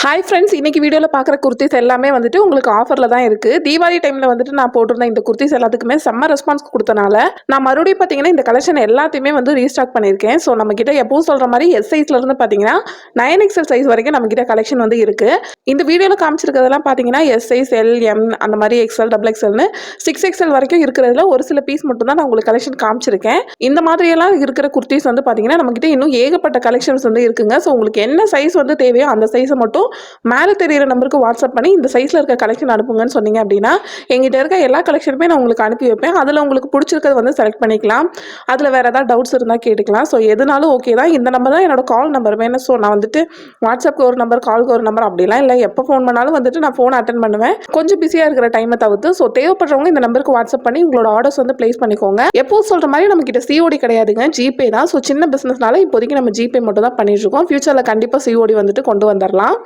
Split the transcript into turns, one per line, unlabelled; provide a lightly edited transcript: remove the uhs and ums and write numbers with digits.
Hi friends, இன்னைக்கு வீடியோவில் பார்க்குற குர்த்திஸ் எல்லாமே வந்துட்டு உங்களுக்கு ஆஃபரில் தான் இருக்குது. தீபாவளி டைமில் வந்துட்டு நான் போட்டிருந்த இந்த குர்த்திஸ் எல்லாத்துக்குமே செம்ம ரெஸ்பான்ஸ் கொடுத்தனால நான் மறுபடியும் பார்த்தீங்கன்னா இந்த கலெக்ஷன் எல்லாத்தையுமே வந்து ரீஸ்டாக் பண்ணியிருக்கேன். ஸோ நம்மக்கிட்ட எப்பவும் சொல்கிற மாதிரி எஸ் சைஸ்லேருந்து பார்த்தீங்கன்னா 9XL சைஸ் வரைக்கும் நம்மக்கிட்ட கலெக்ஷன் வந்து இருக்குது. இந்த வீடியோவில் காமிச்சிருக்கிறதெல்லாம் பார்த்தீங்கன்னா எஸ் சைஸ், எல், எம் அந்த மாதிரி எக்ஸ்எல், XXLனு 6XL வரைக்கும் இருக்கிறதுல ஒரு சில பீஸ் மட்டும் தான் நான் உங்களுக்கு கலெக்ஷன் காமிச்சிருக்கேன். இந்த மாதிரியெல்லாம் இருக்கிற குர்த்திஸ் வந்து பார்த்தீங்கன்னா நம்மக்கிட்ட இன்னும் ஏகப்பட்ட கலெக்ஷன்ஸ் வந்து இருக்குங்க. ஸோ உங்களுக்கு என்ன சைஸ் வந்து தேவையோ அந்த சைஸை மட்டும் மேலே தெரியிற நம்பருக்கு வாட்ஸ்அப் பண்ணி இந்த சைஸில் இருக்க கலெக்ஷன் அனுப்புங்கன்னு சொன்னீங்க அப்படின்னா எங்கிட்ட இருக்க எல்லா கலெக்ஷனுமே நான் உங்களுக்கு அனுப்பி வைப்பேன். அதில் உங்களுக்கு பிடிச்சிருக்கிறது வந்து செலக்ட் பண்ணிக்கலாம். அதில் வேறு ஏதாவது டவுட்ஸ் இருந்தால் கேட்டுக்கலாம். ஸோ எதுனாலும் ஓகே தான். இந்த நம்பர் தான் என்னோட கால் நம்பர் வேணும். ஸோ நான் வந்துட்டு வாட்ஸ்அப்புக்கு ஒரு நம்பர், காலுக்கு ஒரு நம்பர் அப்படிலாம் இல்லை. எப்போ ஃபோன் பண்ணாலும் வந்துட்டு நான் ஃபோன் அட்டன் பண்ணுவேன். கொஞ்சம் பிஸியாக இருக்கிற டைமை தவிர்த்து. ஸோ தேவைப்படுறவங்க இந்த நம்பருக்கு வாட்ஸ்அப் பண்ணி உங்களோட ஆர்டர்ஸ் வந்து பிளேஸ் பண்ணிக்கோங்க. எப்போ சொல்கிற மாதிரி நம்மக்கிட்ட சிஓடி கிடையாதுங்க, ஜிபே தான். ஸோ சின்ன பிஸ்னஸ்னால இப்போதைக்கு நம்ம ஜிபே மட்டும் தான் பண்ணிட்டு இருக்கோம். ஃபியூச்சரில் கண்டிப்பாக சிஓடி வந்துட்டு கொண்டு வந்துடலாம்.